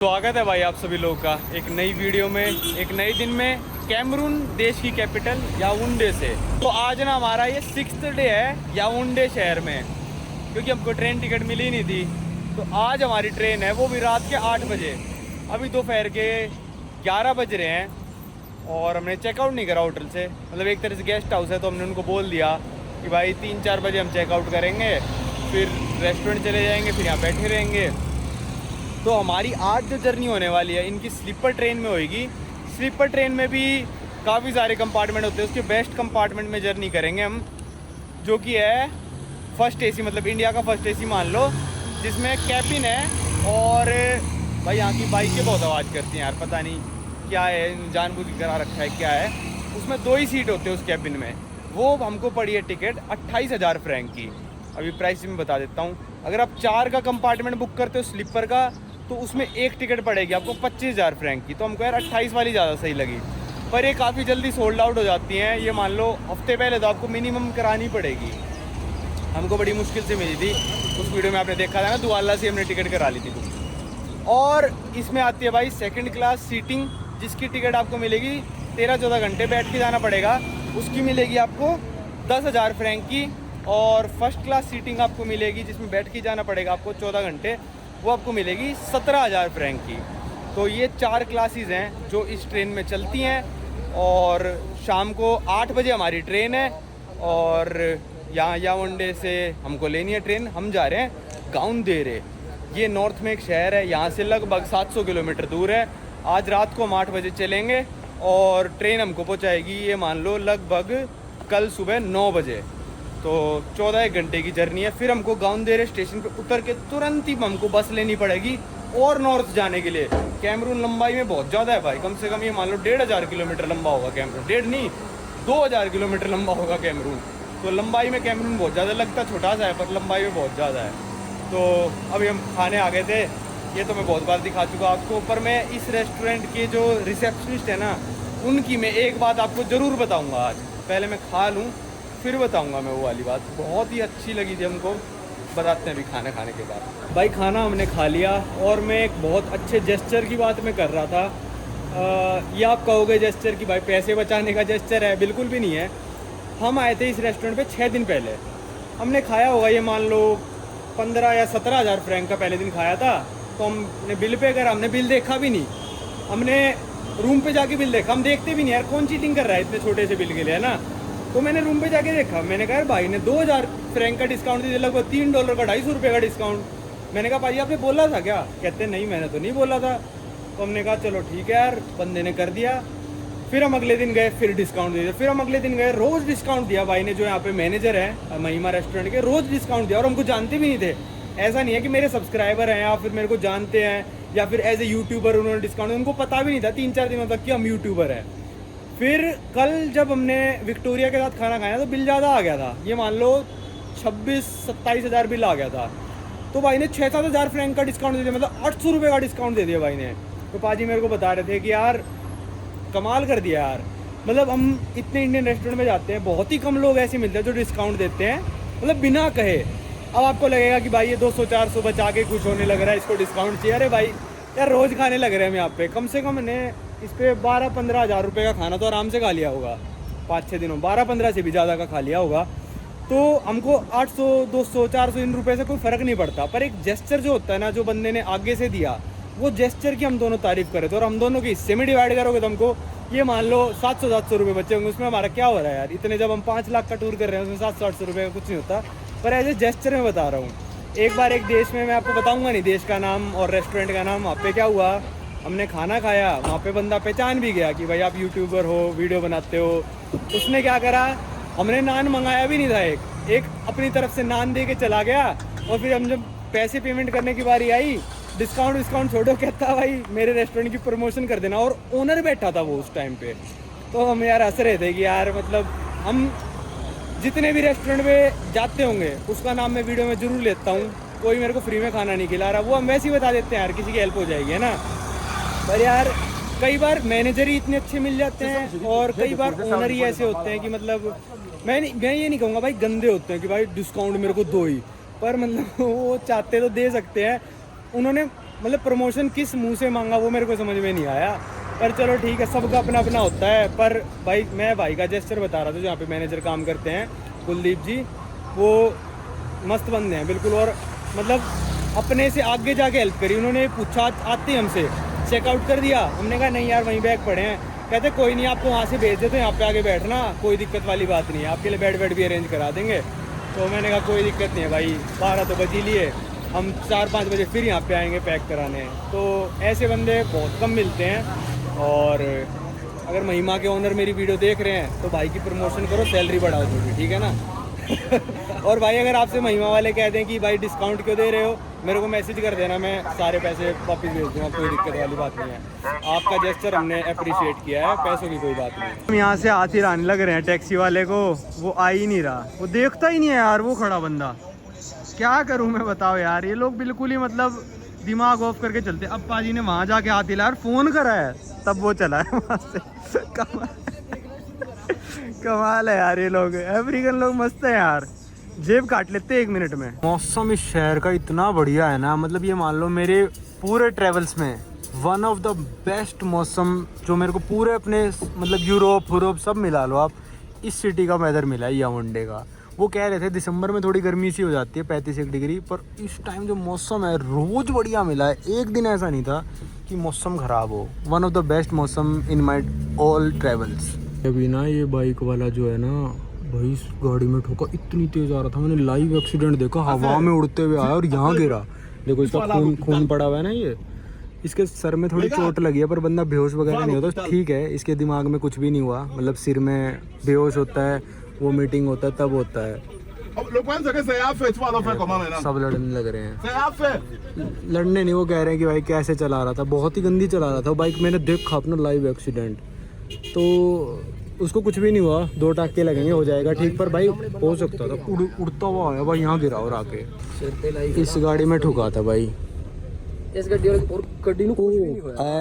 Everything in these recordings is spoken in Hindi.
स्वागत है भाई आप सभी लोगों का एक नई वीडियो में, एक नए दिन में कैमरून देश की कैपिटल याओंडे से। तो आज ना हमारा ये 6th डे है याओंडे शहर में, क्योंकि हमको ट्रेन टिकट मिली नहीं थी। तो आज हमारी ट्रेन है वो भी रात के 8 बजे। अभी दोपहर के 11 बज रहे हैं और हमने चेकआउट नहीं करा होटल से। मतलब एक तरह से गेस्ट हाउस है, तो हमने उनको बोल दिया कि भाई 3-4 बजे हम चेकआउट करेंगे, फिर रेस्टोरेंट चले जाएंगे, फिर यहाँ बैठे रहेंगे। तो हमारी आज जो जर्नी होने वाली है इनकी स्लीपर ट्रेन में होएगी। स्लीपर ट्रेन में भी काफ़ी सारे कंपार्टमेंट होते हैं, उसके बेस्ट कंपार्टमेंट में जर्नी करेंगे हम, जो कि है फर्स्ट एसी, मतलब इंडिया का फर्स्ट एसी मान लो, जिसमें कैबिन है। और भाई यहाँ की बाइकें बहुत आवाज़ करती हैं यार, पता नहीं क्या है, जानबूझ के करा रखा है क्या है। उसमें 2 ही सीट होते हैं उस कैबिन में। वो हमको पड़ी है टिकट 28,000 फ्रैंक की। अभी प्राइस में बता देता हूँ। अगर आप 4 का कंपार्टमेंट बुक करते हो स्लीपर का, तो उसमें एक टिकट पड़ेगी आपको 25,000 फ्रैंक की। तो हमको यार 28 वाली ज़्यादा सही लगी, पर ये काफ़ी जल्दी सोल्ड आउट हो जाती हैं। ये मान लो हफ्ते पहले तो आपको मिनिमम करानी पड़ेगी। हमको बड़ी मुश्किल से मिली थी, उस वीडियो में आपने देखा था ना, दुआला से हमने टिकट करा ली थी। और इसमें आती है भाई सेकंड क्लास सीटिंग, जिसकी टिकट आपको मिलेगी 13-14 घंटे बैठ के जाना पड़ेगा, उसकी मिलेगी आपको 10,000 फ्रैंक की। और फर्स्ट क्लास सीटिंग आपको मिलेगी, जिसमें बैठ के जाना पड़ेगा आपको 14 घंटे, वो आपको मिलेगी 17,000 फ्रैंक की। तो ये 4 क्लासेस हैं जो इस ट्रेन में चलती हैं। और शाम को 8 बजे हमारी ट्रेन है, और यहाँ याओंडे से हमको लेनी है ट्रेन। हम जा रहे हैं गाउनदेरे। ये नॉर्थ में एक शहर है, यहाँ से लगभग 700 किलोमीटर दूर है। आज रात को हम 8 बजे चलेंगे और ट्रेन हमको पहुँचाएगी, ये मान लो लगभग कल सुबह 9 बजे। तो 14 घंटे की जर्नी है। फिर हमको गाउनदेरे स्टेशन पे उतर के तुरंत ही हमको बस लेनी पड़ेगी और नॉर्थ जाने के लिए। कैमरून लंबाई में बहुत ज़्यादा है भाई, कम से कम ये मान लो 1,500 किलोमीटर लंबा होगा कैमरून। 1.5 नहीं 2,000 किलोमीटर लंबा होगा कैमरून। तो लंबाई में कैमरून बहुत ज़्यादा लगता, छोटा सा है, पर लंबाई में बहुत ज़्यादा है। तो अभी हम खाने आ गए थे, ये तो मैं बहुत बार दिखा चुका आपको, पर मैं इस रेस्टोरेंट के जो रिसेप्शनिस्ट है ना, उनकी मैं एक बात आपको ज़रूर बताऊँगा आज। पहले मैं खा लूँ फिर बताऊंगा मैं वो वाली बात। बहुत ही अच्छी लगी थी हमको, बताते हैं अभी खाना खाने के बाद। भाई खाना हमने खा लिया, और मैं एक बहुत अच्छे जेस्चर की बात मैं कर रहा था। ये आप कहोगे जेस्चर कि भाई पैसे बचाने का जेस्चर है, बिल्कुल भी नहीं है। हम आए थे इस रेस्टोरेंट पे 6 दिन पहले। हमने खाया होगा ये मान लो 15 या 17,000 फ्रैंक का पहले दिन खाया था। तो हमने बिल पे करा, हमने बिल देखा भी नहीं, हमने रूम पे जाके बिल देखा। हम देखते भी नहीं यार, कौन चीटिंग कर रहा है इतने छोटे से बिल के लिए, है ना। तो मैंने रूम पे जाके देखा, मैंने कहा यार भाई ने 2,000 फ्रैंक का डिस्काउंट दिया, लगभग $3 का, 250 रुपये का डिस्काउंट। मैंने कहा भाई आपने बोला था क्या? कहते नहीं मैंने तो नहीं बोला था। तो हमने कहा चलो ठीक है यार, बंदे ने कर दिया। फिर हम अगले दिन गए, फिर डिस्काउंट दे दिया। फिर हम अगले दिन गए, रोज़ डिस्काउंट दिया भाई ने, जो यहाँ पे मैनेजर है महिमा रेस्टोरेंट के, रोज़ डिस्काउंट दिया। और हमको जानते भी नहीं थे। ऐसा नहीं है कि मेरे सब्सक्राइबर हैं या फिर मेरे को जानते हैं या फिर एज ए यूट्यूबर उन्होंने डिस्काउंट, उनको पता भी नहीं था 3-4 दिनों तक कि हम यूट्यूबर हैं। फिर कल जब हमने विक्टोरिया के साथ खाना खाया तो बिल ज़्यादा आ गया था, ये मान लो 26-27 हज़ार बिल आ गया था। तो भाई ने 6-7 हज़ार फ्रैंक का डिस्काउंट दे दिया, मतलब 800 रुपये का डिस्काउंट दे दिया भाई ने। तो पाजी मेरे को बता रहे थे कि यार कमाल कर दिया यार। मतलब हम इतने इंडियन रेस्टोरेंट में जाते हैं, बहुत ही कम लोग ऐसे मिलते हैं जो डिस्काउंट देते हैं, मतलब बिना कहे। अब आपको लगेगा कि भाई ये 200-400 बचा के कुछ होने लग रहा है, इसको डिस्काउंट चाहिए। अरे भाई यार रोज़ खाने लग रहे हैं हम यहाँ पे, कम से कम मैंने इस पर 12-15 हज़ार रुपये का खाना तो आराम से खा लिया होगा 5-6 दिनों, 12-15 से भी ज़्यादा का खा लिया होगा। तो हमको 800, 200, 400 इन रुपये से कोई फ़र्क नहीं पड़ता। पर एक जेस्चर जो होता है ना, जो बंदे ने आगे से दिया, वो जेस्चर की हम दोनों तारीफ़ करें तो, और हम दोनों की हिस्से में डिवाइड करोगे तो हमको ये मान लो 700-700 रुपये बचे होंगे। उसमें हमारा क्या हो रहा है यार, इतने जब हम 5 लाख का टूर कर रहे हैं उसमें 700-800 रुपये का कुछ नहीं होता। पर एज ए जेस्चर में बता रहा हूँ। एक बार एक देश में, मैं आपको बताऊँगा नहीं देश का नाम और रेस्टोरेंट का नाम, वहाँ पे क्या हुआ, हमने खाना खाया, वहाँ पे बंदा पहचान भी गया कि भाई आप यूट्यूबर हो, वीडियो बनाते हो। उसने क्या करा, हमने नान मंगाया भी नहीं था, एक अपनी तरफ से नान दे के चला गया। और फिर हम जब पैसे पेमेंट करने की बारी आई, डिस्काउंट छोड़ो, कहता भाई मेरे रेस्टोरेंट की प्रमोशन कर देना। और ओनर बैठा था वो उस टाइम पे। तो हम यार हंस रहे थे कि यार मतलब हम जितने भी रेस्टोरेंट में जाते होंगे उसका नाम मैं वीडियो में ज़रूर लेता हूँ। कोई मेरे को फ्री में खाना नहीं खिला रहा, वो हम वैसे ही बता देते हैं यार, किसी की हेल्प हो जाएगी, है ना। पर यार कई बार मैनेजर ही इतने अच्छे मिल जाते हैं, और कई बार ओनर ही ऐसे होते हैं कि मतलब मैं ये नहीं कहूँगा भाई गंदे होते हैं कि भाई डिस्काउंट मेरे को दो ही, पर मतलब वो चाहते तो दे सकते हैं। उन्होंने मतलब प्रमोशन किस मुंह से मांगा वो मेरे को समझ में नहीं आया। पर चलो ठीक है, सबका अपना अपना होता है। पर भाई मैं भाई का जेस्चर बता रहा था, जहाँ पे मैनेजर काम करते हैं कुलदीप जी, वो मस्त बंदे हैं बिल्कुल। और मतलब अपने से आगे जाके हेल्प करी। उन्होंने पूछा आते हमसे चेकआउट कर दिया, हमने कहा नहीं यार वहीं बैग पड़े हैं। कहते कोई नहीं, आपको वहाँ से भेज देते हैं, यहाँ पे आके बैठना, कोई दिक्कत वाली बात नहीं है, आपके लिए बेड भी अरेंज करा देंगे। तो मैंने कहा कोई दिक्कत नहीं है भाई, 12 तो बज ही लिए, हम 4-5 बजे फिर यहाँ पे आएंगे पैक कराने। तो ऐसे बंदे बहुत कम मिलते हैं। और अगर महिमा के ओनर मेरी वीडियो देख रहे हैं तो भाई की प्रमोशन करो, सैलरी बढ़ाओ थोड़ी, ठीक है ना। और भाई अगर आपसे महिमा वाले कह दें कि भाई डिस्काउंट क्यों दे रहे हो, मेरे को मैसेज कर देना, मैं सारे पैसे वापस भेज दूँगा, कोई दिक्कत वाली बात नहीं है। आपका जेस्चर हमने अप्रिशिएट किया है, पैसों की कोई बात नहीं। हम यहाँ से हाथ ही लाने लग रहे हैं टैक्सी वाले को, वो आ ही नहीं रहा, वो देखता ही नहीं है यार वो खड़ा बंदा। क्या करूँ मैं बताओ यार, ये लोग बिल्कुल ही मतलब दिमाग ऑफ करके चलते। अब पाजी ने वहाँ जाके हाथ हिलाया और फ़ोन करा है, तब वो चला है वहाँ से। कमाल है यार, ये लोग अफ्रीकन लोग मस्त है यार, जेब काट लेते हैं 1 मिनट में। मौसम इस शहर का इतना बढ़िया है ना, मतलब ये मान लो मेरे पूरे ट्रेवल्स में वन ऑफ द बेस्ट मौसम जो मेरे को पूरे अपने मतलब यूरोप सब मिला लो आप, इस सिटी का वेदर मिला है याओंडे का। वो कह रहे थे दिसंबर में थोड़ी गर्मी सी हो जाती है 35 डिग्री, पर इस टाइम जो मौसम है रोज़ बढ़िया मिला है, एक दिन ऐसा नहीं था कि मौसम ख़राब हो। वन ऑफ द बेस्ट मौसम इन माई ऑल ट्रेवल्स। अभी ना ये बाइक वाला जो है ना भाई, इस गाड़ी में ठोका, इतनी तेज़ आ रहा था, मैंने लाइव एक्सीडेंट देखा, हवा में उड़ते हुए आया और यहाँ गिरा। देखो इसका खून पड़ा हुआ है ना, ये इसके सर में थोड़ी चोट लगी है, पर बंदा बेहोश वगैरह नहीं होता, ठीक है। इसके दिमाग में कुछ भी नहीं हुआ, मतलब सिर में बेहोश होता है, वो मीटिंग होता है तब होता है। सब लड़ने लग रहे हैं, लड़ने नहीं, वो कह रहे हैं कि भाई कैसे चला रहा था, बहुत ही गंदी चला रहा था बाइक। मैंने देखा अपना लाइव एक्सीडेंट, तो उसको कुछ भी नहीं हुआ, 2 टाके लगेंगे, हो जाएगा ठीक। पर भाई हो सकता था, उड़ता हुआ आया भाई, यहाँ गिरा और आके इस गाड़ी में ठुका था भाई, इस गड्डी को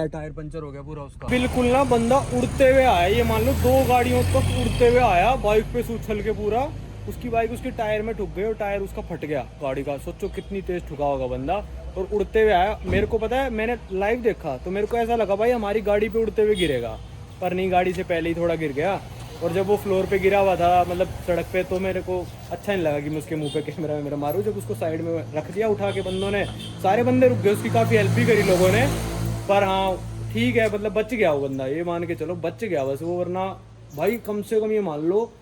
टायर पंचर हो गया पूरा उसका। बिल्कुल ना, बंदा उड़ते हुए आया, ये मान लो 2 गाड़ियों तक उड़ते हुए आया, बाइक पे से उछल के पूरा, उसकी बाइक उसके टायर में ठुक गई और टायर उसका फट गया गाड़ी का। सोचो कितनी तेज ठुका होगा बंदा, और उड़ते हुए आया। मेरे को पता है, मैंने लाइव देखा तो मेरे को ऐसा लगा भाई हमारी गाड़ी पे उड़ते हुए गिरेगा, पर नहीं, गाड़ी से पहले ही थोड़ा गिर गया। और जब वो फ्लोर पे गिरा हुआ था मतलब सड़क पे, तो मेरे को अच्छा नहीं लगा कि मैं उसके मुंह पे कैमरा में मेरा मारूं। जब उसको साइड में रख दिया उठा के बंदों ने, सारे बंदे रुक गए, उसकी काफ़ी हेल्प भी करी लोगों ने। पर हाँ ठीक है, मतलब बच गया वो बंदा, ये मान के चलो बच गया बस वो, वरना भाई कम से कम ये मान लो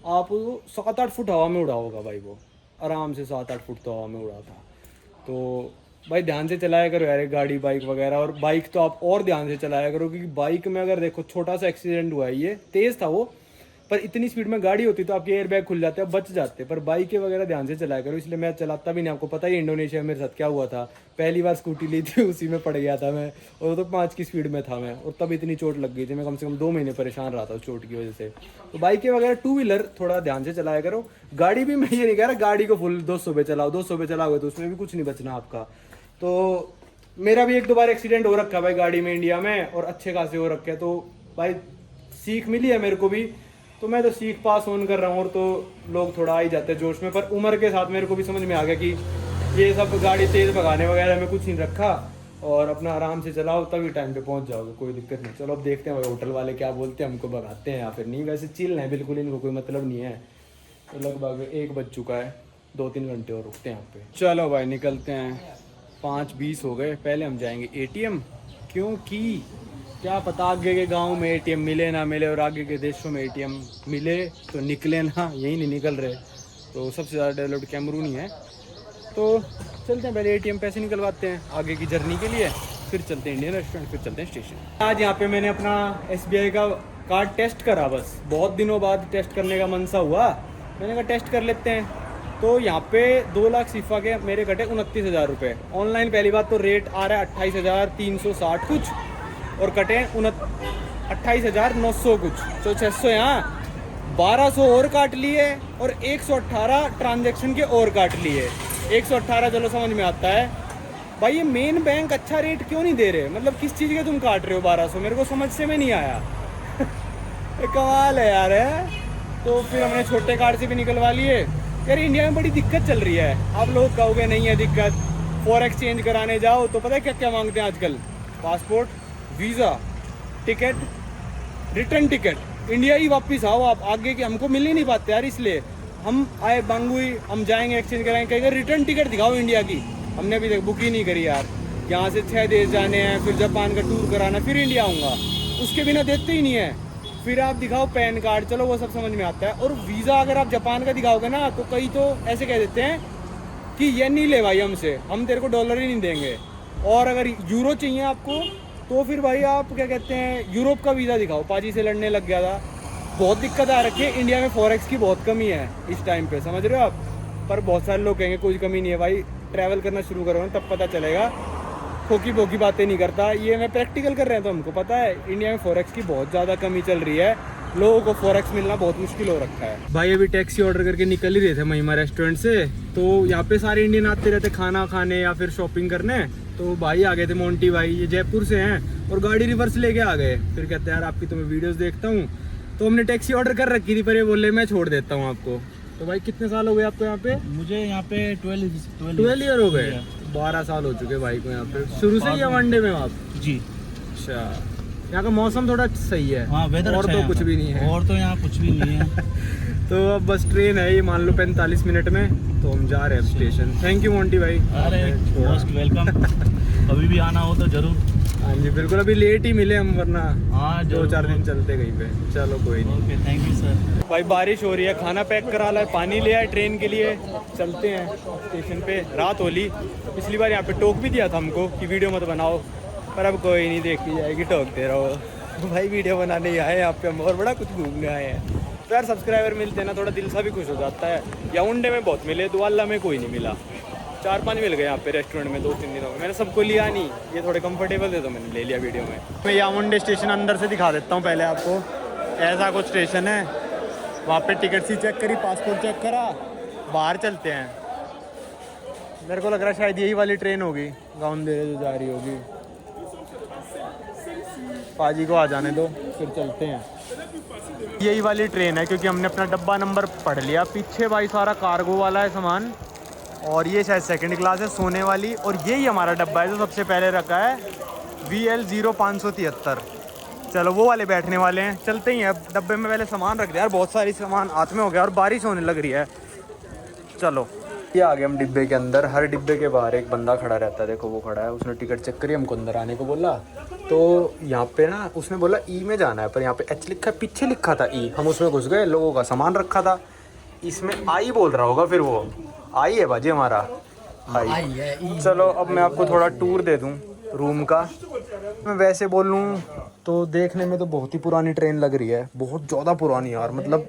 आप 7-8 फुट हवा में उड़ा होगा भाई, वो आराम से 7-8 फुट तो हवा में उड़ा था। तो भाई ध्यान से चलाया करो यार गाड़ी बाइक वगैरह, और बाइक तो आप और ध्यान से चलाया करो, क्योंकि बाइक में अगर देखो छोटा सा एक्सीडेंट हुआ है, ये तेज़ था वो, पर इतनी स्पीड में गाड़ी होती तो आपके एयर बैग खुल जाते हैं, बच जाते। पर बाइक वगैरह ध्यान से चलाया करो, इसलिए मैं चलाता भी नहीं। आपको पता ही इंडोनेशिया में मेरे साथ क्या हुआ था, पहली बार स्कूटी ली थी उसी में पड़ गया था मैं, और तो 5 की स्पीड में था मैं, और तब इतनी चोट लग गई थी, मैं कम से कम 2 महीने परेशान रहा था उस चोट की वजह से। तो बाइकें वगैरह 2 व्हीलर थोड़ा ध्यान से चलाया करो। गाड़ी भी मैं ये नहीं कह रहा गाड़ी को फुल 200 पे चलाओ, 200 पे चलाओगे तो उसमें भी कुछ नहीं बचना आपका। तो मेरा भी 1-2 बार एक्सीडेंट हो रखा है भाई गाड़ी में इंडिया में, और अच्छे खासे हो रखे हैं। तो भाई सीख मिली है मेरे को भी, तो मैं तो सीख पास ऑन कर रहा हूँ। और तो लोग थोड़ा आ ही जाते हैं जोश में, पर उम्र के साथ मेरे को भी समझ में आ गया कि ये सब गाड़ी तेज़ भगाने वगैरह में कुछ नहीं रखा, और अपना आराम से चलाओ, तभी टाइम पे पहुँच जाओगे, कोई दिक्कत नहीं। चलो अब देखते हैं भाई होटल वाले क्या बोलते हैं, हमको भगाते हैं या फिर नहीं। वैसे चिल है बिल्कुल, इनको कोई मतलब नहीं है। तो लगभग 1 बज चुका है, 2-3 घंटे और रुकते हैं यहाँ पे। चलो भाई निकलते हैं, 5:20 हो गए। पहले हम जाएंगे ATM, क्योंकि क्या पता आगे के गांव में ATM मिले ना मिले, और आगे के देशों में ATM मिले तो निकले ना, यही नहीं निकल रहे। तो सबसे ज़्यादा डेवलप्ड कैमरून ही है। तो चलते हैं पहले ATM पैसे निकलवाते हैं आगे की जर्नी के लिए, फिर चलते हैं इंडियन रेस्टोरेंट, फिर चलते हैं स्टेशन। आज यहाँ पे मैंने अपना SBI का कार्ड टेस्ट करा, बस बहुत दिनों बाद टेस्ट करने का मन सा हुआ, मैंने कहा टेस्ट कर लेते हैं। तो यहाँ पे 2 लाख सिफा के मेरे कटे 29,000 रुपये। ऑनलाइन पहली बात तो रेट आ रहा है 28,360 कुछ, और कटे 28,900 कुछ, तो 600 यहाँ, 1200 और काट लिए, और 118 ट्रांजैक्शन के और काट लिए। 118 चलो समझ में आता है भाई, ये मेन बैंक अच्छा रेट क्यों नहीं दे रहे, मतलब किस चीज़ के तुम काट रहे हो 1200, मेरे को समझ से में नहीं आया। कमाल है यार है। तो फिर हमने छोटे कार्ड से भी निकलवा लिए। यार इंडिया में बड़ी दिक्कत चल रही है, आप लोग कहोगे नहीं है दिक्कत, फॉरेक्स चेंज कराने जाओ तो पता है क्या क्या मांगते हैं आजकल? Passport, visa, ticket, return ticket. India ही वापस आओ आप, आगे के हमको मिल ही नहीं पाते यार। इसलिए हम आए बांगुई, हम जाएंगे एक्सचेंज कराएंगे, कहेंगे रिटर्न टिकट दिखाओ इंडिया की। हमने अभी तक बुक ही नहीं करी यार। यहाँ से 6 देश जाने हैं, फिर जापान का टूर कराना, फिर इंडिया आऊँगा, उसके बिना देखते ही नहीं है। फिर आप दिखाओ पैन कार्ड, चलो वो सब समझ में आता है। और वीज़ा अगर आप जापान का दिखाओगे ना तो कई तो ऐसे कह देते हैं कि ये नहीं ले भाई हमसे, हम तेरे को डॉलर ही नहीं देंगे। और अगर यूरो चाहिए आपको तो फिर भाई आप क्या कहते हैं, यूरोप का वीज़ा दिखाओ। पाजी से लड़ने लग गया था, बहुत दिक्कत आ रखी है। इंडिया में फॉरेक्स की बहुत कमी है इस टाइम पे, समझ रहे हो आप? पर बहुत सारे लोग कहेंगे कोई कमी नहीं है भाई, ट्रैवल करना शुरू करो ना तब पता चलेगा। खोकी बोकी बातें नहीं करता, ये मैं प्रैक्टिकल कर रहे हैं तो हमको पता है इंडिया में फॉरेक्स की बहुत ज़्यादा कमी चल रही है। लोगों को फॉरेक्स मिलना बहुत मुश्किल हो रखा है। भाई अभी टैक्सी ऑर्डर करके निकल ही रहे थे महिमा रेस्टोरेंट से, तो यहाँ पे सारे इंडियन आते रहते खाना खाने या फिर शॉपिंग करने। तो भाई आ गए थे मोंटी भाई, ये जयपुर से हैं और गाड़ी रिवर्स लेके आ गए। फिर कहते हैं यार आपकी तो मैं वीडियोस देखता हूँ। तो हमने टैक्सी ऑर्डर कर रखी थी पर ये बोले मैं छोड़ देता हूँ आपको। तो भाई कितने साल हो गए आपको यहाँ पे? मुझे यहाँ पे 12 ईयर हो गए। 12 साल हो चुके भाई को यहाँ पे। शुरू से ही वनडे में आप? जी। अच्छा, यहाँ का मौसम थोड़ा सही है। हाँ, वेदर और अच्छा तो कुछ भी नहीं है। और तो यहाँ कुछ भी नहीं है। तो अब बस ट्रेन है ये, मान लो 45 मिनट में, तो हम जा रहे हैं स्टेशन। थैंक यू मोंटी भाई। अरे मोस्ट वेलकम। कभी भी आना हो तो जरूर। हाँ जी बिल्कुल, अभी लेट ही मिले हम, वरना हाँ 2-4 दिन चलते कहीं पे। चलो कोई नहीं। Okay, thank you sir. भाई बारिश हो रही है, खाना पैक करा ला है, पानी लिया है ट्रेन के लिए, चलते हैं स्टेशन पे। रात होली, पिछली बार यहाँ पे टोक भी दिया था हमको कि वीडियो मत बनाओ, पर अब कोई नहीं, देखी जाएगी, टोकते रहो। भाई वीडियो बनाने ही आए यहाँ पे हम, और बड़ा कुछ घूमने आए हैं। तो यार सब्सक्राइबर मिलते हैं ना, थोड़ा दिल सा भी खुश हो जाता है। याउंडे में बहुत मिले, दुआला में कोई नहीं मिला। 4-5 मिल गए यहाँ पे रेस्टोरेंट में 2-3 दिनों में। मैंने सबको लिया नहीं, ये थोड़े कंफर्टेबल थे तो मैंने ले लिया वीडियो में। मैं याउंडे स्टेशन अंदर से दिखा देता हूँ पहले आपको। ऐसा कुछ स्टेशन है, वहाँ पे टिकट सी चेक करी, पासपोर्ट चेक करा, बाहर चलते हैं। मेरे को लग रहा है शायद यही वाली ट्रेन होगी गाउंडे जो जा रही होगी। पाजी को आ जाने दो, फिर चलते हैं। यही वाली ट्रेन है क्योंकि हमने अपना डब्बा नंबर पढ़ लिया। पीछे भाई सारा कार्गो वाला है सामान, और ये शायद सेकंड क्लास है सोने वाली। और यही हमारा डब्बा है जो सबसे पहले रखा है, VL0573। चलो वो वाले बैठने वाले हैं, चलते ही हैं। अब डब्बे में पहले सामान रख दिया यार, बहुत सारी सामान हाथ में हो गया और बारिश होने लग रही है। चलो ये आ गए हम डिब्बे के अंदर। हर डिब्बे के बाहर एक बंदा खड़ा रहता है, देखो वो खड़ा है, उसने टिकट चेक करी, हमको अंदर आने को बोला। तो यहाँ पे ना उसने बोला ई में जाना है, पर यहाँ पे एच लिखा है, पीछे लिखा था ई। हम उसमें घुस गए, लोगों का सामान रखा था, इसमें आई बोल रहा होगा, फिर वो आई है बाजी हमारा आई। चलो अब मैं आपको थोड़ा टूर दे दूँ रूम का। मैं वैसे बोलूँ तो देखने में तो बहुत ही पुरानी ट्रेन लग रही है, बहुत ज़्यादा पुरानी यार, मतलब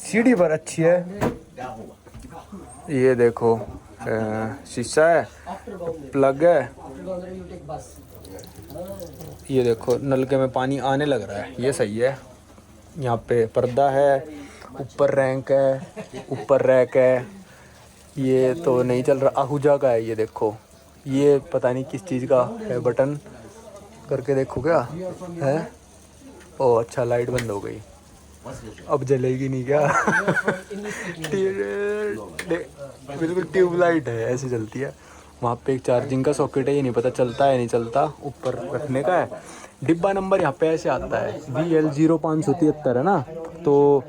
सीढ़ी पर अच्छी है। ये देखो शीशा है, प्लग है, ये देखो नलके में पानी आने लग रहा है, ये सही है। यहाँ पे पर्दा है, ऊपर रैंक है, ऊपर रैक है। ये तो नहीं चल रहा, आहूजा का है ये देखो, ये पता नहीं किस चीज़ का है, बटन करके देखो क्या है। ओ अच्छा, लाइट बंद हो गई, अब जलेगी नहीं क्या? बिल्कुल ट्यूबलाइट है, ऐसे चलती है। वहाँ पे एक चार्जिंग का सॉकेट है, ये नहीं पता चलता है नहीं चलता, ऊपर रखने का है। डिब्बा नंबर यहाँ पे ऐसे आता है, VL0573 है ना। तो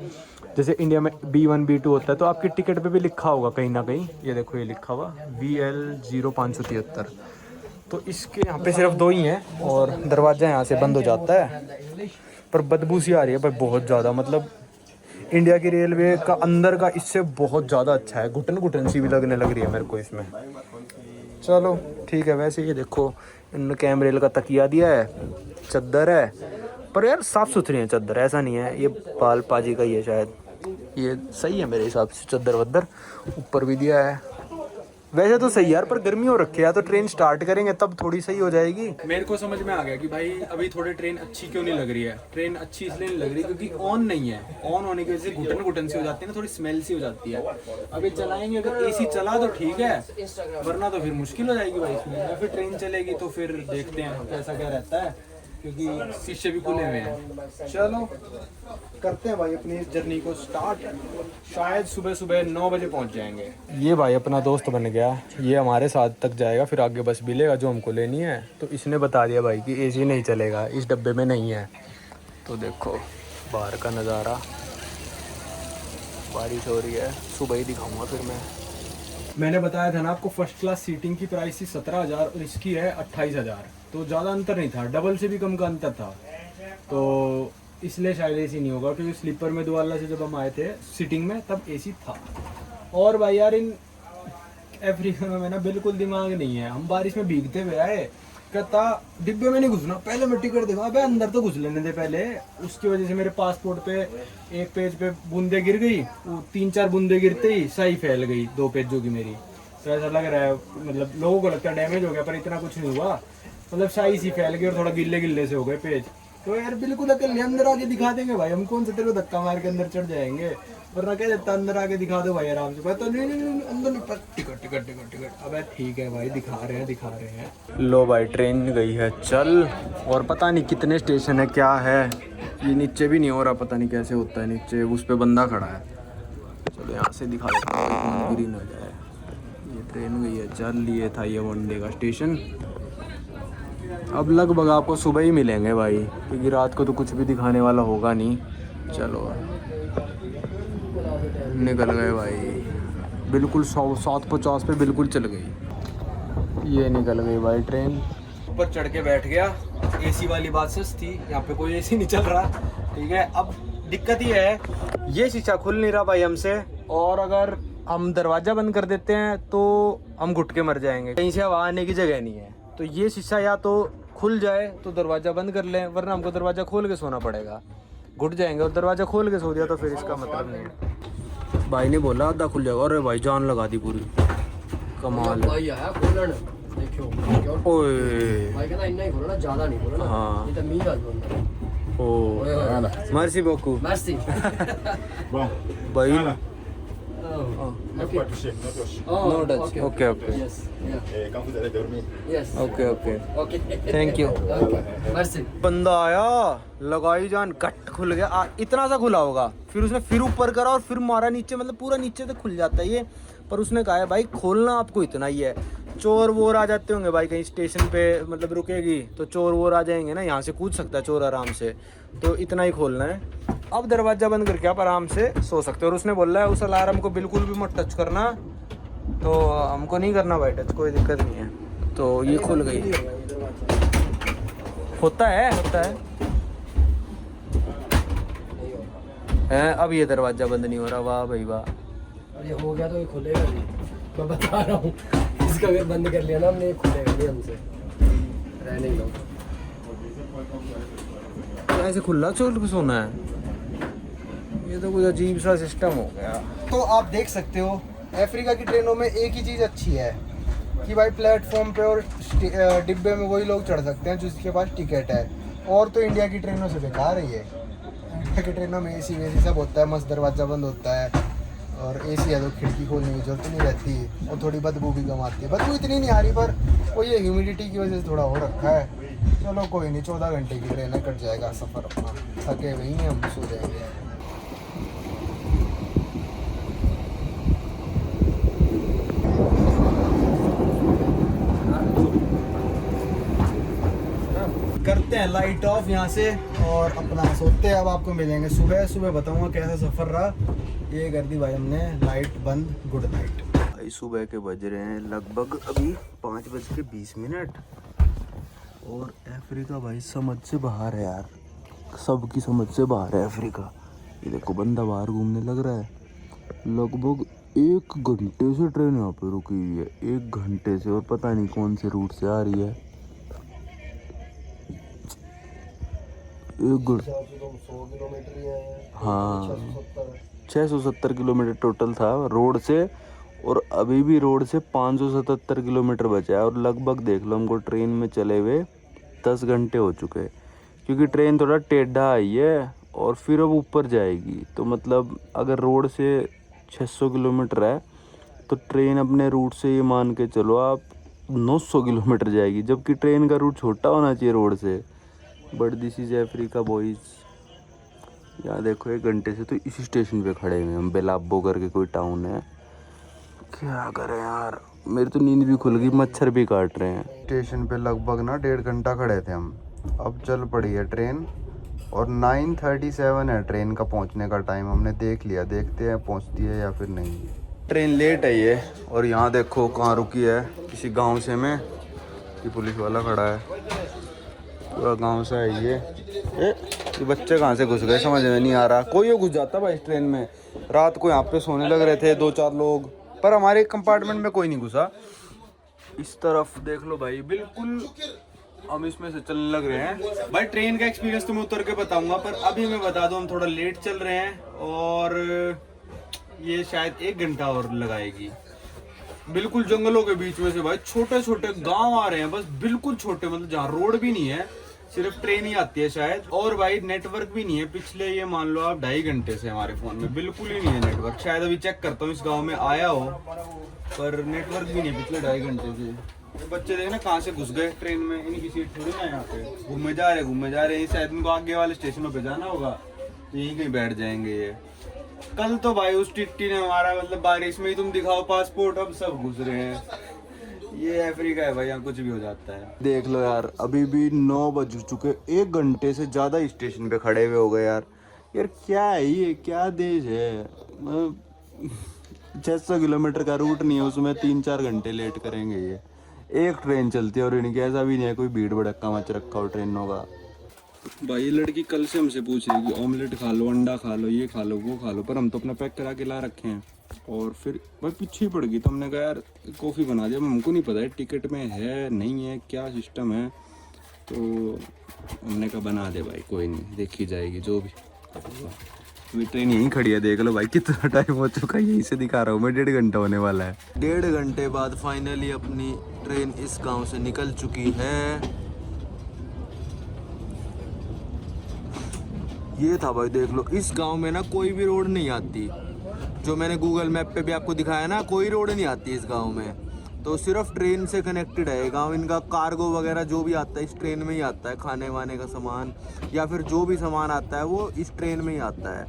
जैसे इंडिया में B1 B2 होता है, तो आपकी टिकट पे भी लिखा होगा कहीं ना कहीं, ये देखो ये लिखा हुआ VL0573। तो इसके यहाँ पे सिर्फ 2 ही हैं और दरवाज़ा यहाँ से बंद हो जाता है। पर बदबू सी आ रही है भाई बहुत ज़्यादा, मतलब इंडिया की रेलवे का अंदर का इससे बहुत ज़्यादा अच्छा है। घुटन घुटन सी भी लगने लग रही है मेरे को इसमें। चलो ठीक है। वैसे ये देखो इन कैमरे का तकिया दिया है, चद्दर है, पर यार साफ़ सुथरी है चद्दर, ऐसा नहीं है ये पाल पाजी का ही है शायद। ये सही है मेरे हिसाब से, चद्दर वद्दर ऊपर भी दिया है। वैसे तो सही यार, पर गर्मी हो रखी है, तो ट्रेन स्टार्ट करेंगे तब थोड़ी सही हो जाएगी। मेरे को समझ में आ गया कि भाई अभी थोड़ी ट्रेन अच्छी क्यों नहीं लग रही है। ट्रेन अच्छी इसलिए नहीं लग रही क्योंकि ऑन नहीं है। ऑन होने की वजह से घुटन घुटन सी हो जाती है ना, थोड़ी स्मेल सी हो जाती है। अभी चलाएंगे, अगर AC चला तो ठीक है, वरना तो फिर मुश्किल हो जाएगी भाई इसमें। या फिर ट्रेन चलेगी तो फिर देखते हैं कैसा क्या रहता है। क्योंकि शीशे भी खुले हुए हैं। चलो करते हैं भाई अपनी जर्नी को स्टार्ट। शायद सुबह सुबह 9 बजे पहुंच जाएंगे। ये भाई अपना दोस्त बन गया, ये हमारे साथ तक जाएगा, फिर आगे बस मिलेगा जो हमको लेनी है। तो इसने बता दिया भाई कि एसी नहीं चलेगा, इस डब्बे में नहीं है। तो देखो बाहर का नज़ारा, बारिश हो रही है, सुबह ही दिखाऊंगा फिर मैंने बताया था ना आपको फर्स्ट क्लास सीटिंग की प्राइस थी 17,000 और इसकी है 28,000। तो ज़्यादा अंतर नहीं था, डबल से भी कम का अंतर था। तो इसलिए शायद एसी नहीं होगा, क्योंकि स्लीपर में दोबारा से जब हम आए थे सीटिंग में तब एसी था। और भाई यार इन अफ्रीका में ना बिल्कुल दिमाग नहीं है। हम बारिश में भीगते हुए आए, कहता डिब्बे में नहीं घुसना, पहले मैं टिकट दिखा, अबे अंदर तो घुस लेने दे पहले। उसकी वजह से मेरे पासपोर्ट पे एक पेज पे बूंदे गिर गई, वो 3-4 बूंदे गिरते ही सही फैल गई 2 पेजों की मेरी। तो ऐसा लग रहा है, मतलब लोगों को लगता है डैमेज हो गया, पर इतना कुछ नहीं हुआ। मतलब शाही सी फैल गई और थोड़ा गिल्ले गिल्ले से हो गए पेज। तो यार बिल्कुल अकेले अंदर आके दिखा देंगे भाई, हम कौन से तेरे को धक्का मार के अंदर चढ़ जाएंगे। वरना कह देता अंदर आके दिखा दो भाई आराम से। भाई तो नहीं अंदर नहीं, पर टिकट टिकट टिकट टिकट। अबे ठीक है भाई, दिखा रहे हैं। लो भाई ट्रेन गई है चल। और पता नहीं कितने स्टेशन है, क्या है ये नीचे भी नहीं हो रहा, पता नहीं कैसे होता है नीचे, उस पर बंदा खड़ा है। चलो यहाँ से दिखा देता हूँ, गिरी ना जाए। ये ट्रेन गई है चल, ये था ये वनडे का स्टेशन। अब लगभग आपको सुबह ही मिलेंगे भाई, क्योंकि रात को तो कुछ भी दिखाने वाला होगा नहीं। चलो निकल गए भाई, बिल्कुल 7:50 पे बिल्कुल चल गई। ये निकल गई भाई ट्रेन। ऊपर चढ़ के बैठ गया, एसी वाली बात सच थी, यहाँ पे कोई एसी नहीं चल रहा। ठीक है, अब दिक्कत ये है, ये शीशा खुल नहीं रहा भाई हमसे। और अगर हम दरवाज़ा बंद कर देते हैं तो हम घुट के मर जाएंगे, कहीं से हवा आने की जगह नहीं है। तो ये शीशा या तो खुल जाए तो दरवाज़ा बंद कर लें, वरना हमको दरवाज़ा खोल के सोना पड़ेगा। घुट जाएंगे, और दरवाज़ा खोल के सो दिया तो फिर इसका मतलब नहीं है। भाई ने बोला आधा खुल जाएगा, अरे भाई जान लगा दी पूरी, कमाल है। भाई आया खोलन देखो, ओए भाई कहना इतना ही खोलना, ज्यादा नहीं खोलना। हाँ। ये तो मी का बोलता। ओ मर्सी बोकू मर्सी। भाई Non puoi tossire, non tossi. No touch. Okay, okay. Yes. Yeah. Quando deve dormire. Yes. Okay okay Okay. Thank you. Okay. Mercy. बंदा आया, लगाई जान, कट खुल गया। इतना सा खुला होगा, फिर उसने फिर ऊपर करा और फिर मारा नीचे, मतलब पूरा नीचे तक खुल जाता है ये। पर उसने कहा है भाई खोलना आपको इतना ही है। चोर वोर आ जाते होंगे भाई, कहीं स्टेशन पे मतलब रुकेगी तो चोर वोर आ जाएंगे ना, यहाँ से कूद सकता है चोर आराम से, तो इतना ही खोलना है। अब दरवाज़ा बंद करके आप आराम से सो सकते हो। और उसने बोला है उस अलार्म को बिल्कुल भी मत टच करना, तो हमको नहीं करना भाई टच, कोई दिक्कत नहीं है। तो ये खुल गई, होता है अब ये दरवाज़ा बंद नहीं हो रहा, वाह भाई वाह। ये हो गया तो ये खुलेगा नहीं, मैं बता रहा हूँ। इसका अगर बंद कर लिया ना हमने, ये खुलेगा नहीं हमसे, रहने ही दो। ऐसे खुला छोड़ के सोना है, ये तो कुछ अजीब सा सिस्टम हो गया। तो आप देख सकते हो अफ्रीका की ट्रेनों में एक ही चीज़ अच्छी है कि भाई प्लेटफॉर्म पे और डिब्बे में वही लोग चढ़ सकते हैं जिसके पास टिकट है। और तो इंडिया की ट्रेनों से बेकार है ये। इंडिया की ट्रेनों में एसी वेसी सब होता है, मस्त दरवाज़ा बंद होता है, और एसी है तो खिड़की खोलने की जरूरत नहीं रहती, और थोड़ी बदबू भी कम आती है। बदबू इतनी नहीं आ रही, पर वो ये ह्यूमिडिटी की वजह से थोड़ा हो रखा है। चलो कोई नहीं, 14 घंटे की ट्रेन है, कट जाएगा सफ़र अपना, थके हुए ही हम सो जाएंगे। करते हैं लाइट ऑफ यहाँ से और अपना सोते हैं। अब आपको मिलेंगे सुबह बताऊंगा कैसा सफ़र रहा। ये कर दी भाई हमने लाइट बंद, गुड नाइट। भाई सुबह के बज रहे हैं लगभग अभी 5:20 और अफ्रीका भाई समझ से बाहर है यार, सबकी समझ से बाहर है अफ्रीका। ये देखो बंदा बाहर घूमने लग रहा है। लगभग 1 घंटे से ट्रेन यहाँ पे रुकी हुई है, 1 घंटे से, और पता नहीं कौन से रूट से आ रही है। 1 घंटे, हाँ 670 किलोमीटर टोटल था रोड से, और अभी भी रोड से 577 किलोमीटर बचा है। और लगभग देख लो हमको ट्रेन में चले हुए 10 घंटे हो चुके हैं, क्योंकि ट्रेन थोड़ा टेढ़ा आई है और फिर अब ऊपर जाएगी। तो मतलब अगर रोड से 600 किलोमीटर है तो ट्रेन अपने रूट से ये मान के चलो आप 900 किलोमीटर जाएगी, जबकि ट्रेन का रूट छोटा होना चाहिए रोड से, but this is Africa boys. यहाँ देखो 1 घंटे से तो इसी स्टेशन पे खड़े हुए हम। बेलाबो करके कोई टाउन है। क्या करें यार, मेरी तो नींद भी खुल गई, मच्छर भी काट रहे हैं। स्टेशन पे लगभग ना 1.5 घंटा खड़े थे हम। अब चल पड़ी है ट्रेन और 9:37 है ट्रेन का पहुंचने का टाइम। हमने देख लिया, देखते हैं पहुंचती है या फिर नहीं। ट्रेन लेट है ये। और यहाँ देखो कहाँ रुकी है, किसी गांव से में। ये पुलिस वाला खड़ा है, पूरा गांव से है ये बच्चे कहाँ से घुस गए समझ में नहीं आ रहा। कोई घुस जाता भाई इस ट्रेन में। रात को यहाँ पे सोने लग रहे थे 2-4 लोग, पर हमारे कंपार्टमेंट में कोई नहीं घुसा। इस तरफ देख लो भाई, बिल्कुल हम इसमें से चलने लग रहे हैं। भाई ट्रेन का एक्सपीरियंस तो मैं उतर के बताऊंगा, पर अभी मैं बता दूं हम थोड़ा लेट चल रहे हैं और ये शायद 1 घंटा और लगाएगी। बिल्कुल जंगलों के बीच में से भाई छोटे छोटे गांव आ रहे हैं, बस बिल्कुल छोटे, मतलब जहाँ रोड भी नहीं है, सिर्फ ट्रेन ही आती है शायद। और भाई नेटवर्क भी नहीं है पिछले, ये मान लो आप 2.5 घंटे से हमारे फोन में बिल्कुल ही नहीं है नेटवर्क। शायद अभी चेक करता हूँ इस गाँव में आया हो, पर नेटवर्क भी नहीं है पिछले 2.5 घंटे से। ये बच्चे देखना कहाँ से घुस गए ट्रेन में, इनकी सीट थोड़ी ना यहाँ पे। घूमे जा रहे हैं, शायद इनको आगे वाले स्टेशनों पे जाना होगा तो यहीं कहीं बैठ जाएंगे ये। कल तो भाई उस टिट्टी ने हमारा मतलब बारिश में ही तुम दिखाओ पासपोर्ट, अब सब घुस रहे हैं। ये अफ्रीका है भाई, यहाँ कुछ भी हो जाता है। देख लो यार, अभी भी 9 बज चुके, 1 घंटे से ज्यादा स्टेशन पे खड़े हुए हो गए यार। यार क्या है ये, क्या देश है। 600 किलोमीटर का रूट नहीं है, उसमें 3-4 घंटे लेट करेंगे ये। एक ट्रेन चलती है और इनकी ऐसा भी नहीं है कोई भीड़ भड़क्का मच रखा हो ट्रेनों का। भाई ये लड़की कल से हमसे पूछ रही है कि ऑमलेट खा लो, अंडा खा लो, ये खा लो, वो खा लो, पर हम तो अपना पैक करा के ला रखे हैं। और फिर भाई पीछे ही पड़ गई, तो हमने कहा यार कॉफ़ी बना दिया। हमको नहीं पता है टिकट में है नहीं है क्या सिस्टम है, तो हमने कहा बना दे भाई, कोई नहीं, देखी जाएगी जो भी। अभी ट्रेन यहीं खड़ी है, देख लो भाई कितना टाइम हो चुका है, यहीं से दिखा रहा हूँ मैं, 1.5 घंटा होने वाला है। 1.5 घंटे बाद फाइनली अपनी ट्रेन इस गांव से निकल चुकी है। ये था भाई, देख लो इस गांव में ना कोई भी रोड नहीं आती, जो मैंने गूगल मैप पे भी आपको दिखाया ना, कोई रोड नहीं आती इस गांव में। तो सिर्फ ट्रेन से कनेक्टेड है गांव। इनका कार्गो वगैरह जो भी आता है इस ट्रेन में ही आता है, खाने वाने का सामान या फिर जो भी सामान आता है वो इस ट्रेन में ही आता है।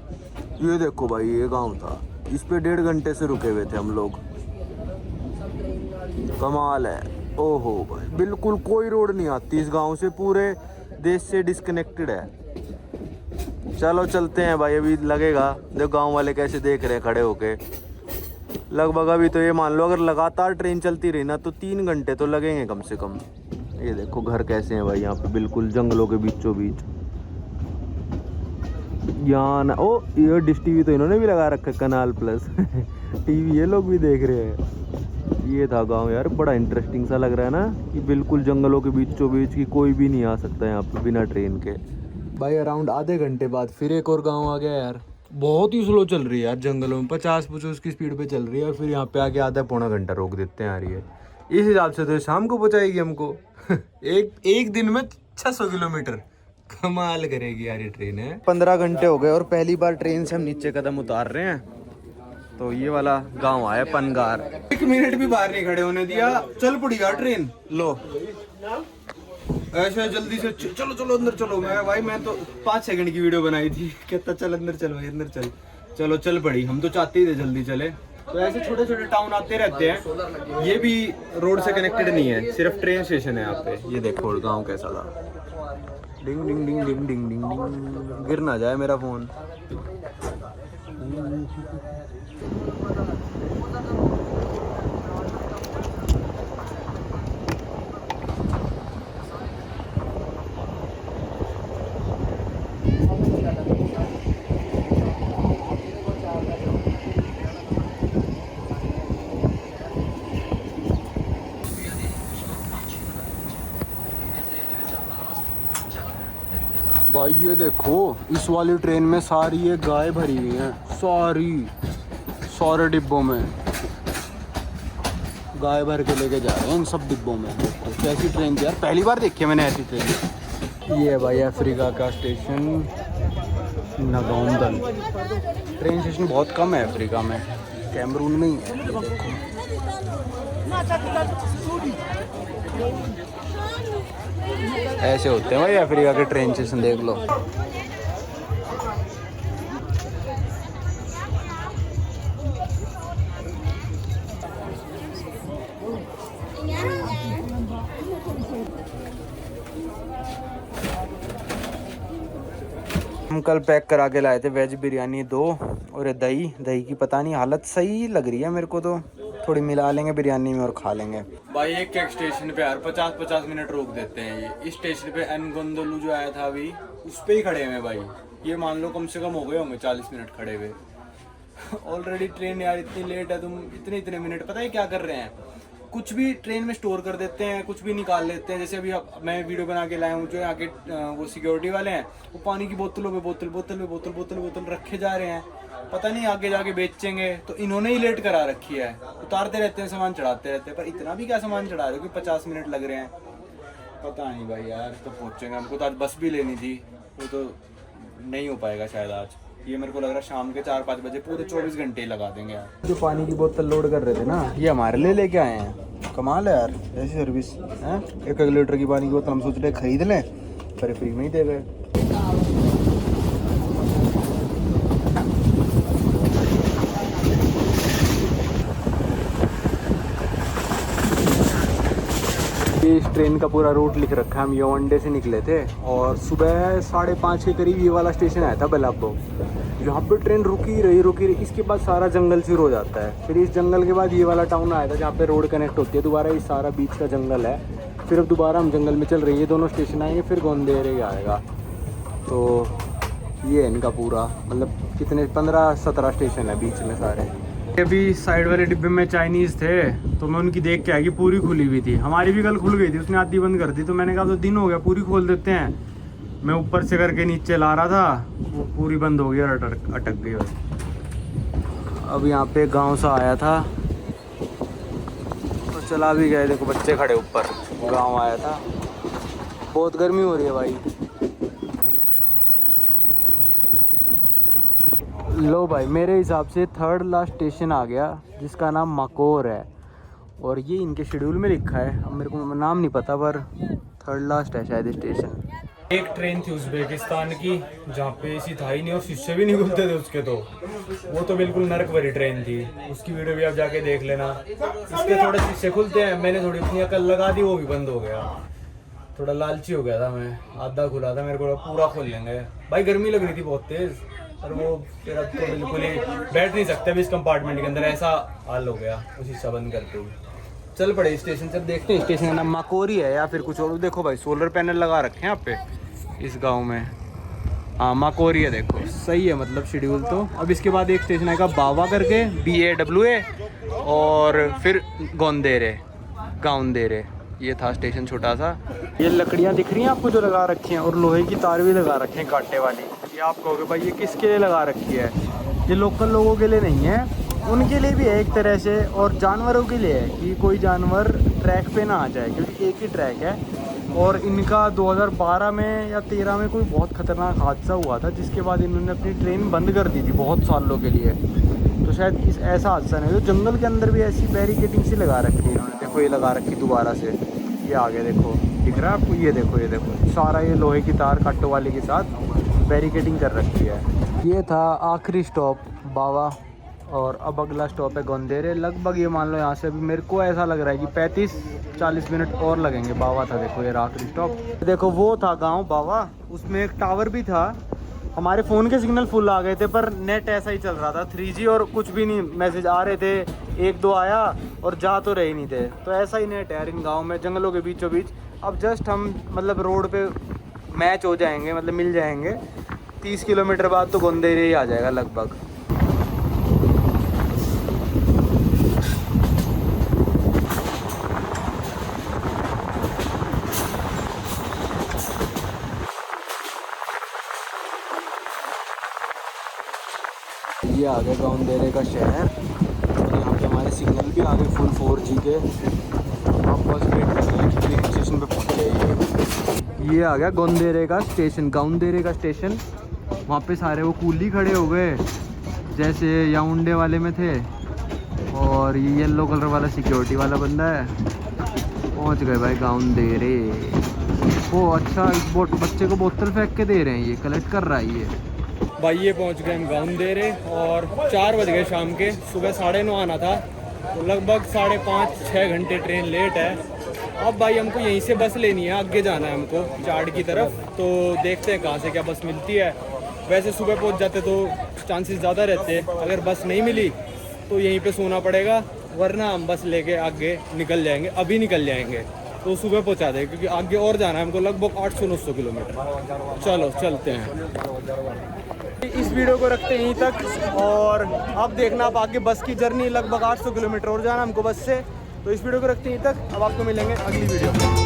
ये देखो भाई, ये गांव था, इस पे 1.5 घंटे से रुके हुए थे हम लोग। कमाल है। ओहो भाई, बिल्कुल कोई रोड नहीं आती इस गांव से, पूरे देश से डिस्कनेक्टेड है। चलो चलते हैं भाई, अभी लगेगा। देखो गांव वाले कैसे देख रहे हैं खड़े होके। लगभग अभी तो ये मान लो अगर लगातार ट्रेन चलती रही ना तो 3 घंटे तो लगेंगे कम से कम। ये देखो घर कैसे हैं भाई यहाँ पे, बिल्कुल जंगलों के बीचों बीच। यहाँ ना ओ ये डिश टीवी तो इन्होंने भी लगा रखा है, कनाल प्लस टीवी ये लोग भी देख रहे हैं। ये था गांव यार, बड़ा इंटरेस्टिंग सा लग रहा है ना, कि बिल्कुल जंगलों के बीचों बीच की कोई भी नहीं आ सकता यहाँ पे बिना ट्रेन के। भाई अराउंड आधे घंटे बाद फिर एक और गांव आ गया यार। बहुत ही स्लो चल रही है यार, जंगलों में 50-50 की स्पीड पे चल रही है, और फिर यहाँ पे आके आधा पौना घंटा रोक देते हैं यार। ये इस हिसाब से तो शाम को पहुँचाएगी हमको एक दिन में 600 किलोमीटर। कमाल करेगी यार ये ट्रेन है। 15 घंटे हो गए और पहली बार ट्रेन से हम नीचे कदम उतार रहे हैं। तो ये वाला गांव आया पनगार। 1 मिनट भी बाहर नहीं खड़े होने दिया, चल पड़ी यार ट्रेन। लो ऐसे जल्दी से चलो चलो अंदर चलो। मैं तो 5 सेकंड की वीडियो बनाई थी, कहता चल अंदर चलो भाई अंदर चल। चलो चल पड़ी, हम तो चाहते ही थे जल्दी चले। तो ऐसे छोटे छोटे टाउन आते रहते हैं, ये भी रोड से कनेक्टेड नहीं है, सिर्फ ट्रेन स्टेशन है यहाँ पे। ये देखो गाँव कैसा था। डिंग डिंग डिंग डिंग डिंग डिंग डिंग, गिर ना जाए मेरा फोन। भाई ये देखो इस वाली ट्रेन में सारी ये गाय भरी हुई हैं, सारे डिब्बों में गाय भर के लेके जा रहे हैं इन सब डिब्बों में। देखो कैसी ट्रेन थी यार, पहली बार देखी है मैंने ऐसी ट्रेन। ये भाई अफ्रीका का स्टेशन नगौंदल। ट्रेन स्टेशन बहुत कम है अफ्रीका में, कैमरून में ही है। देखो ऐसे होते हैं भाई अफ्रीका के ट्रेन स्टेशन, देख लो। हम कल पैक करा के लाए थे वेज बिरयानी 2 और दही की पता नहीं हालत सही लग रही है मेरे को, तो थोड़ी मिला लेंगे बिरयानी में और खा लेंगे भाई। एक स्टेशन पे यार 50-50 मिनट रोक देते हैं ये। इस स्टेशन पे एनगोंदोलू जो आया था अभी, उस पे ही खड़े हैं भाई। ये मान लो कम से कम हो गए होंगे 40 मिनट खड़े हुए ऑलरेडी। ट्रेन यार इतनी लेट है, तुम इतने मिनट पता है क्या कर रहे हैं, कुछ भी ट्रेन में स्टोर कर देते हैं, कुछ भी निकाल लेते हैं। जैसे अभी मैं वीडियो बना के लाया हूँ, जो यहाँ के वो सिक्योरिटी वाले हैं, वो पानी की बोतलों में बोतल रखे जा रहे हैं, पता नहीं आगे जाके बेचेंगे। तो इन्होंने ही लेट करा रखी है, उतारते रहते हैं सामान, चढ़ाते रहते हैं। पर इतना भी क्या सामान चढ़ा रहे हो कि 50 मिनट लग रहे हैं, पता नहीं भाई यार। तो पहुँचेंगे, हमको तो आज बस भी लेनी थी, वो तो नहीं हो पाएगा शायद आज। ये मेरे को लग रहा है शाम के 4-5 बजे पूरे 24 घंटे ही लगा देंगे यार। जो पानी की बोतल लोड कर रहे थे ना, ये हमारे लिए लेके आए हैं। कमाल है यार ऐसी सर्विस है। 1 लीटर की पानी की बोतल हम सोच रहे खरीद लें, पर फ्री में ही दे गए। इस ट्रेन का पूरा रूट लिख रखा है। हम याओंडे से निकले थे और सुबह 5:30 के करीब ये वाला स्टेशन आया था बेलाबो। यहाँ पे ट्रेन रुकी रही। इसके बाद सारा जंगल शुरू हो जाता है। फिर इस जंगल के बाद ये वाला टाउन आया था जहाँ पे रोड कनेक्ट होती है दोबारा। ये सारा बीच का जंगल है। फिर अब दोबारा हम जंगल में चल रही है, दोनों स्टेशन आएंगे, फिर गोंदेरे आएगा। तो ये है इनका पूरा, मतलब कितने 15-17 स्टेशन है बीच में सारे। अभी साइड वाले डिब्बे में चाइनीज़ थे, तो मैं उनकी देख के आई कि पूरी खुली हुई थी। हमारी भी कल खुल गई थी, उसने आधी बंद कर दी। तो मैंने कहा तो दिन हो गया, पूरी खोल देते हैं। मैं ऊपर से करके नीचे ला रहा था, वो पूरी बंद हो गई और अटक गई। अब यहाँ पे गांव सा आया था तो चला भी गए। देखो बच्चे खड़े ऊपर, गांव आया था। बहुत गर्मी हो रही है भाई। लो भाई, मेरे हिसाब से 3rd लास्ट स्टेशन आ गया, जिसका नाम माकोर है। और ये इनके शेड्यूल में लिखा है, अब मेरे को नाम नहीं पता, पर 3rd लास्ट है शायद स्टेशन। एक ट्रेन थी उज़्बेकिस्तान की, जहाँ पे एसी था ही नहीं और शीशे भी नहीं खुलते थे उसके। तो वो तो बिल्कुल नरक भरी ट्रेन थी। उसकी वीडियो भी आप जाके देख लेना। इसके थोड़े शीशे खुलते हैं, मैंने थोड़ी अपनी अकल लगा दी, वो भी बंद हो गया। थोड़ा लालची हो गया था मैं, आधा खुला था, मेरे को पूरा खोल लेंगे भाई। गर्मी लग रही थी बहुत तेज़, और वो फिर अब तो बिल्कुल ही बैठ नहीं सकते अभी इस कंपार्टमेंट के अंदर, ऐसा हाल हो गया उस शीशा बंद करते हुए। चल पड़े स्टेशन से, देखते हैं स्टेशन का नाम माकोरी है या फिर कुछ और। देखो भाई सोलर पैनल लगा रखे हैं यहाँ पे इस गांव में। हाँ माकोरी है, देखो सही है मतलब शेड्यूल। तो अब इसके बाद एक स्टेशन आएगा बावा करके, BAWA, और फिर गाउंदेरे। ये था स्टेशन छोटा सा। ये लकड़ियाँ दिख रही हैं आपको जो लगा रखी हैं, और लोहे की तार भी लगा रखे हैं कांटे वाली। ये आप कहोगे भाई ये किसके लिए लगा रखी है? ये लोकल लोगों के लिए नहीं है, उनके लिए भी है एक तरह से, और जानवरों के लिए है कि कोई जानवर ट्रैक पे ना आ जाए, क्योंकि एक ही ट्रैक है। और इनका 2012 में या 13 में कोई बहुत ख़तरनाक हादसा हुआ था, जिसके बाद इन्होंने अपनी ट्रेन बंद कर दी थी बहुत सालों के लिए। तो शायद इस ऐसा हादसा नहीं हो। तो जंगल के अंदर भी ऐसी बैरिकेडिंग सी लगा रखी है इन्होंने। देखो ये लगा रखी दोबारा से, ये आगे देखो दिख रहा है आपको, ये देखो सारा ये लोहे की तार काटो वाले के साथ बैरिकेडिंग कर रखी है। ये था आखिरी स्टॉप बावा, और अब अगला स्टॉप है गोंदेरे। लगभग ये मान लो यहाँ से अभी मेरे को ऐसा लग रहा है कि 35-40 मिनट और लगेंगे। बावा था देखो ये आखिरी स्टॉप। देखो वो था गांव बावा, उसमें एक टावर भी था। हमारे फ़ोन के सिग्नल फुल आ गए थे, पर नेट ऐसा ही चल रहा था 3G, और कुछ भी नहीं मैसेज आ रहे थे। 1-2 आया और जा तो रहे नहीं थे। तो ऐसा ही नेट है यार इन गाँव में, जंगलों के बीचों बीच। अब जस्ट हम मतलब रोड पे मैच हो जाएंगे, मतलब मिल जाएंगे। 30 किलोमीटर बाद तो गोंदेरे ही आ जाएगा लगभग। ये आ गया गोंदेरे का शहर, और यहाँ पे हमारे सिग्नल भी आ गए फुल 4G के। आप बस वेट कर रहे हैं, ट्रेन स्टेशन पे पहुँच जाइए। ये आ गया गोंदेरे का स्टेशन, वहाँ पे सारे वो कूली खड़े हो गए जैसे याओंडे वाले में थे, और ये येलो कलर वाला सिक्योरिटी वाला बंदा है। पहुँच गए भाई गोंदेरे। ओ अच्छा, इस बच्चे को बोतल फेंक के दे रहे हैं, ये कलेक्ट कर रहा है ये। भाई ये पहुंच गए हम गाउंडेरे और 4 बज गए शाम के। सुबह 9:30 आना था, तो लगभग 5.5-6 घंटे ट्रेन लेट है। अब भाई हमको यहीं से बस लेनी है, आगे जाना है हमको चाड़ की तरफ। तो देखते हैं कहाँ से क्या बस मिलती है। वैसे सुबह पहुंच जाते तो चांसेस ज़्यादा रहते, अगर बस नहीं मिली तो यहीं पे सोना पड़ेगा, वरना हम बस लेके आगे निकल जाएंगे, अभी निकल जाएंगे तो सुबह पहुंचा देंगे, क्योंकि आगे और जाना है हमको लगभग 800-900 किलोमीटर। चलो चलते हैं। इस वीडियो को रखते हैं यहीं तक, और अब देखना आप आगे बस की जर्नी लगभग 800 किलोमीटर और जाना हमको बस से। तो इस वीडियो को रखते हैं यहीं तक, अब आपको मिलेंगे अगली वीडियो में।